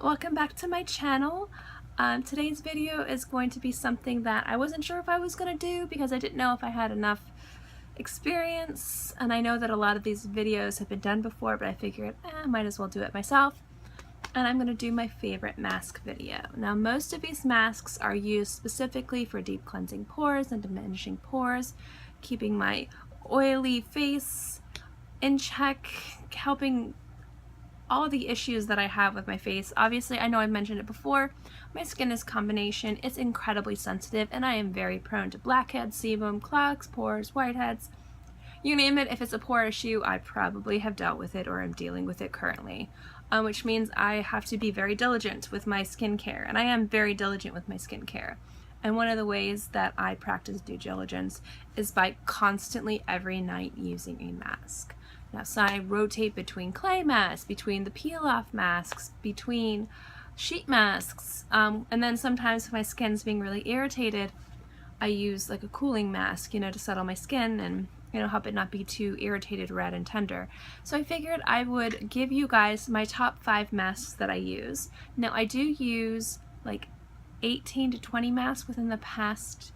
Welcome back to my channel. Today's video is going to be something that I wasn't sure if I was going to do because I didn't know if I had enough experience, and I know that a lot of these videos have been done before, but I figured I might as well do it myself. And I'm going to do my favorite mask video. Now, most of these masks are used specifically for deep cleansing pores and diminishing pores, keeping my oily face in check, helping all the issues that I have with my face. Obviously, I know I mentioned it before, my skin is combination. It's incredibly sensitive, and I am very prone to blackheads, sebum, clogs, pores, whiteheads. You name it, if it's a pore issue, I probably have dealt with it or am dealing with it currently. Which means I have to be very diligent with my skincare, and I am very diligent with my skincare. And one of the ways that I practice due diligence is by constantly every night using a mask. Now, so I rotate between clay masks, between the peel-off masks, between sheet masks, and then sometimes if my skin's being really irritated, I use like a cooling mask, to settle my skin and, help it not be too irritated, red, and tender. So I figured I would give you guys my top 5 masks that I use. Now, I do use like 18 to 20 masks within the past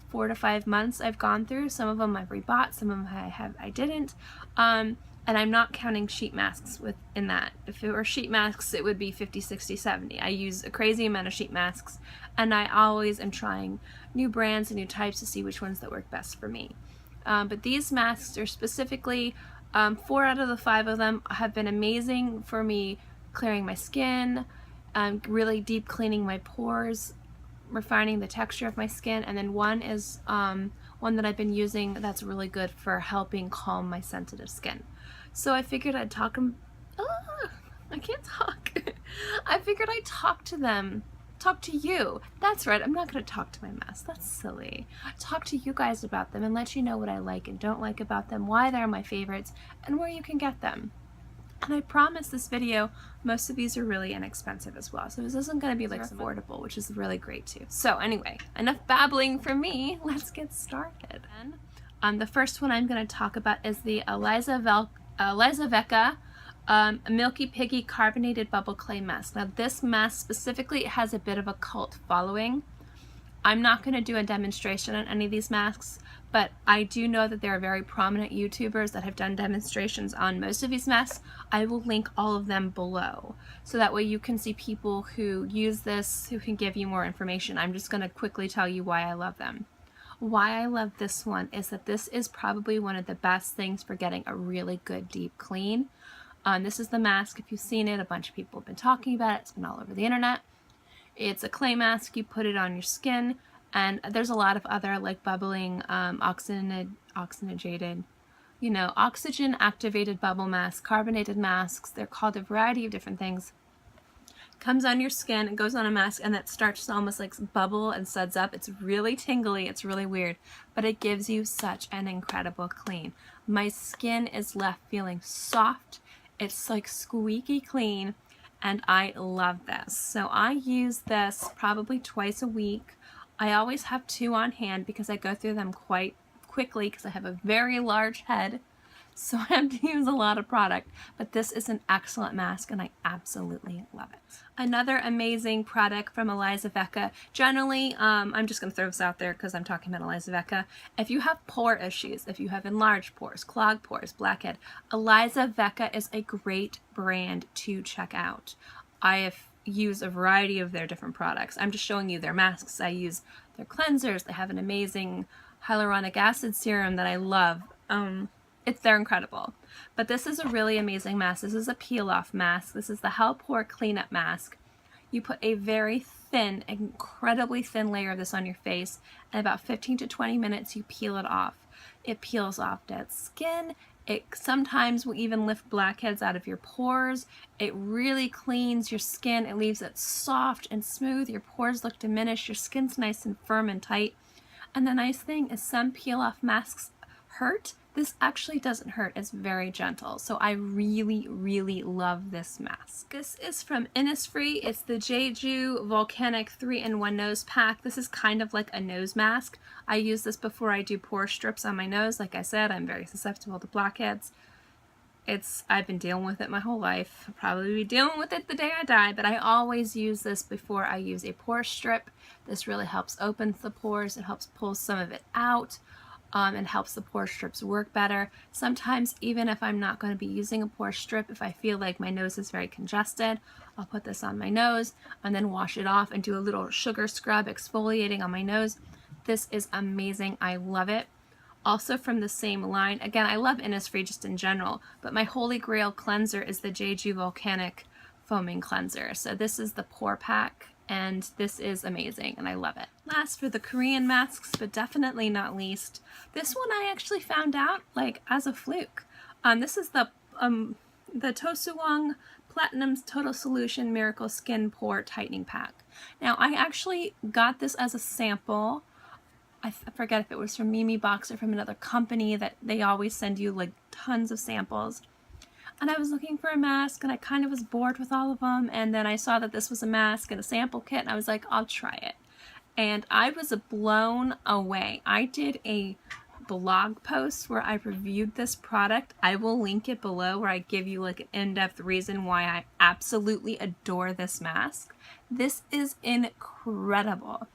4 to 5 months I've gone through. Some of them I've rebought, some of them I didn't. And I'm not counting sheet masks within that. If it were sheet masks, it would be 50, 60, 70. I use a crazy amount of sheet masks, and I always am trying new brands and new types to see which ones that work best for me. But these masks are specifically, 4 out of the 5 of them have been amazing for me clearing my skin, really deep cleaning my pores, refining the texture of my skin, and then one is one that I've been using that's really good for helping calm my sensitive skin. So I figured I'd talk them. I can't talk. I figured I'd talk to you. That's right, I'm not going to talk to my mask. That's silly. Talk to you guys about them and let you know what I like and don't like about them, why they're my favorites, and where you can get them. And I promise this video, most of these are really inexpensive as well. So this isn't going to be like affordable, which is really great too. So anyway, enough babbling from me. Let's get started. The first one I'm going to talk about is the Elizavecca Milky Piggy Carbonated Bubble Clay Mask. Now this mask specifically has a bit of a cult following. I'm not going to do a demonstration on any of these masks, but I do know that there are very prominent YouTubers that have done demonstrations on most of these masks. I will link all of them below, so that way you can see people who use this, who can give you more information. I'm just going to quickly tell you why I love them. Why I love this one is that this is probably one of the best things for getting a really good deep clean. This is the mask. If you've seen it, a bunch of people have been talking about it. It's been all over the internet. It's a clay mask. You put it on your skin, and there's a lot of other like bubbling, oxygen activated bubble masks, carbonated masks. They're called a variety of different things. Comes on your skin, it goes on a mask, and that starts to almost like bubble and suds up. It's really tingly, it's really weird, but it gives you such an incredible clean. My skin is left feeling soft. It's like squeaky clean, and I love this. So I use this probably twice a week. I always have 2 on hand because I go through them quite quickly because I have a very large head, so I have to use a lot of product. But this is an excellent mask, and I absolutely love it. Another amazing product from Elizavecca. Generally, I'm just going to throw this out there because I'm talking about Elizavecca. If you have pore issues, if you have enlarged pores, clogged pores, blackhead, Elizavecca is a great brand to check out. I have used a variety of their different products. I'm just showing you their masks. I use their cleansers. They have an amazing hyaluronic acid serum that I love. They're incredible. But this is a really amazing mask. This is a peel-off mask. This is the Hell-Pore Cleanup Mask. You put a very thin, incredibly thin layer of this on your face, and about 15 to 20 minutes you peel it off. It peels off dead skin. It sometimes will even lift blackheads out of your pores. It really cleans your skin. It leaves it soft and smooth. Your pores look diminished. Your skin's nice and firm and tight. And the nice thing is some peel-off masks hurt. This actually doesn't hurt. It's very gentle. So I really, really love this mask. This is from Innisfree. It's the Jeju Volcanic 3-in-1 nose pack. This is kind of like a nose mask. I use this before I do pore strips on my nose. Like I said, I'm very susceptible to blackheads. I've been dealing with it my whole life. I'll probably be dealing with it the day I die, but I always use this before I use a pore strip. This really helps open the pores. It helps pull some of it out. And helps the pore strips work better. Sometimes, even if I'm not going to be using a pore strip, if I feel like my nose is very congested, I'll put this on my nose and then wash it off and do a little sugar scrub exfoliating on my nose. This is amazing. I love it. Also from the same line, again, I love Innisfree just in general, but my holy grail cleanser is the Jeju Volcanic Foaming Cleanser. So this is the pore pack, and this is amazing, and I love it. Last, for the Korean masks, but definitely not least, this one I actually found out like as a fluke. This is the Tosowoong Platinum's Total Solution Miracle Skin Pore Tightening Pack. Now, I actually got this as a sample. I forget if it was from Mimi Box or from another company that they always send you like tons of samples. And I was looking for a mask, and I kind of was bored with all of them, and then I saw that this was a mask and a sample kit, and I was like, I'll try it. And I was blown away. I did a blog post where I reviewed this product. I will link it below, where I give you like an in-depth reason why I absolutely adore this mask. This is incredible.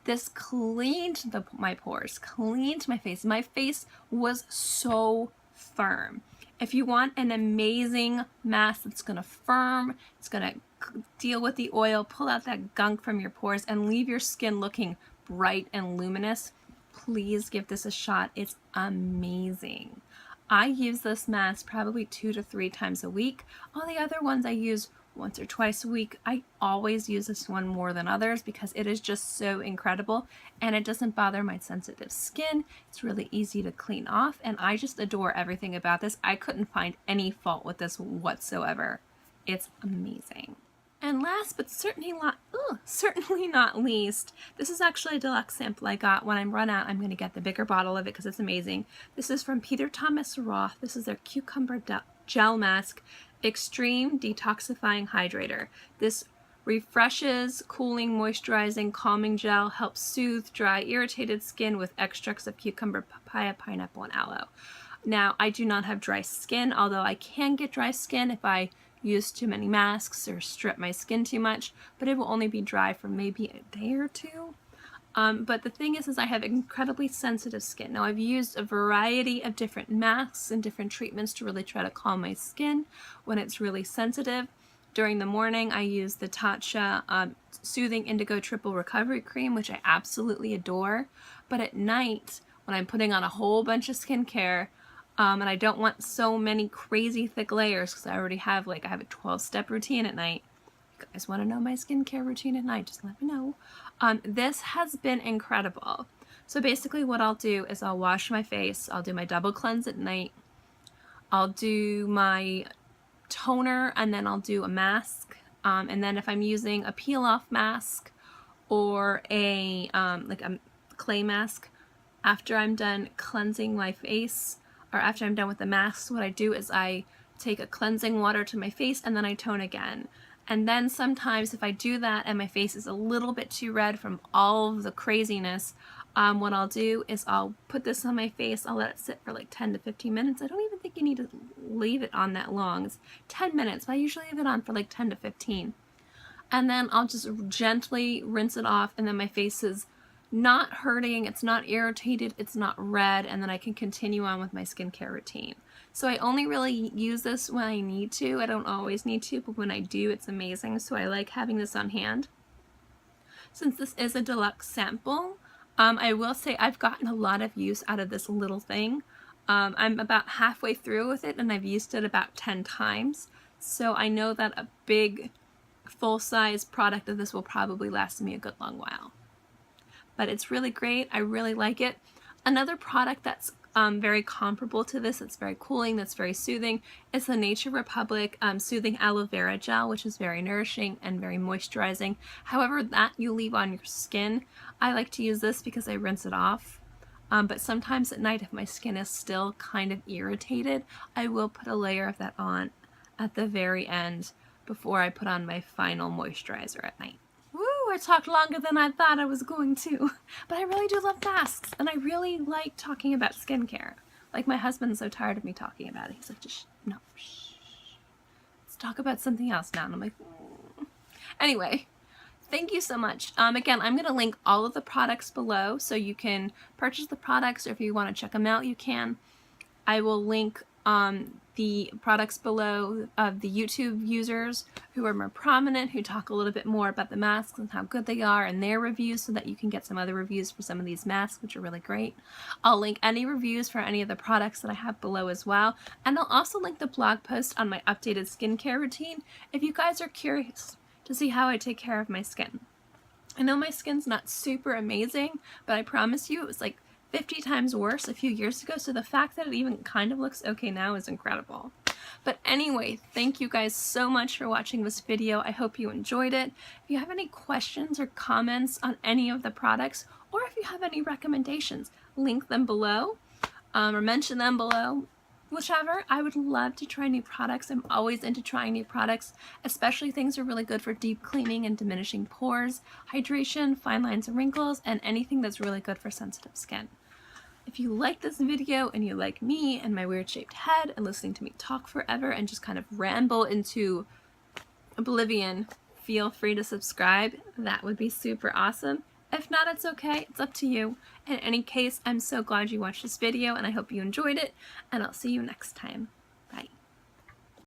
This cleaned my pores, cleaned my face. My face was so firm. If you want an amazing mask that's going to firm, it's going to deal with the oil, pull out that gunk from your pores, and leave your skin looking bright and luminous, please give this a shot. It's amazing. I use this mask probably 2 to 3 times a week. All the other ones I use once or twice a week. I always use this one more than others because it is just so incredible, and it doesn't bother my sensitive skin. It's really easy to clean off, and I just adore everything about this. I couldn't find any fault with this whatsoever. It's amazing. And last but certainly not least, this is actually a deluxe sample I got. When I'm run out, I'm going to get the bigger bottle of it because it's amazing. This is from Peter Thomas Roth. This is their Cucumber Gel Mask Extreme Detoxifying Hydrator. This refreshes, cooling, moisturizing, calming gel, helps soothe dry, irritated skin with extracts of cucumber, papaya, pineapple, and aloe. Now, I do not have dry skin, although I can get dry skin if I use too many masks or strip my skin too much, but it will only be dry for maybe a day or two. But the thing is I have incredibly sensitive skin. Now, I've used a variety of different masks and different treatments to really try to calm my skin when it's really sensitive. During the morning, I use the Tatcha Soothing Indigo Triple Recovery Cream, which I absolutely adore. But at night, when I'm putting on a whole bunch of skincare, and I don't want so many crazy thick layers because I already have I have a 12-step routine at night. If you guys want to know my skincare routine at night, just let me know. This has been incredible. So basically what I'll do is I'll wash my face, I'll do my double cleanse at night, I'll do my toner, and then I'll do a mask. And then if I'm using a peel-off mask or a clay mask, after I'm done cleansing my face, or after I'm done with the mask, what I do is I take a cleansing water to my face and then I tone again. And then sometimes if I do that and my face is a little bit too red from all of the craziness, what I'll do is I'll put this on my face, I'll let it sit for like 10 to 15 minutes. I don't even think you need to leave it on that long. It's 10 minutes, but I usually leave it on for like 10 to 15. And then I'll just gently rinse it off, and then my face is not hurting, it's not irritated, it's not red, and then I can continue on with my skincare routine. So I only really use this when I need to. I don't always need to, but when I do, it's amazing. So I like having this on hand. Since this is a deluxe sample, I will say I've gotten a lot of use out of this little thing. I'm about halfway through with it, and I've used it about 10 times. So I know that a big full-size product of this will probably last me a good long while. But it's really great. I really like it. Another product that's very comparable to this, that's very cooling, that's very soothing, is the Nature Republic Soothing Aloe Vera Gel, which is very nourishing and very moisturizing. However, that you leave on your skin. I like to use this because I rinse it off. But sometimes at night, if my skin is still kind of irritated, I will put a layer of that on at the very end before I put on my final moisturizer at night. I talked longer than I thought I was going to, but I really do love masks, and I really like talking about skincare. Like, my husband's so tired of me talking about it. He's like, just, no, shh. Let's talk about something else now. And I'm like, Anyway, thank you so much. Again, I'm going to link all of the products below so you can purchase the products, or if you want to check them out, you can. I will link the products below of the YouTube users who are more prominent, who talk a little bit more about the masks and how good they are and their reviews, so that you can get some other reviews for some of these masks, which are really great. I'll link any reviews for any of the products that I have below as well, and I'll also link the blog post on my updated skincare routine if you guys are curious to see how I take care of my skin. I know my skin's not super amazing, but I promise you it was like 50 times worse a few years ago, so the fact that it even kind of looks okay now is incredible. But anyway, thank you guys so much for watching this video. I hope you enjoyed it. If you have any questions or comments on any of the products, or if you have any recommendations, link them below, or mention them below. Whichever, I would love to try new products. I'm always into trying new products, especially things that are really good for deep cleaning and diminishing pores, hydration, fine lines and wrinkles, and anything that's really good for sensitive skin. If you like this video and you like me and my weird shaped head and listening to me talk forever and just kind of ramble into oblivion, feel free to subscribe. That would be super awesome. If not, it's okay. It's up to you. In any case, I'm so glad you watched this video and I hope you enjoyed it, and I'll see you next time.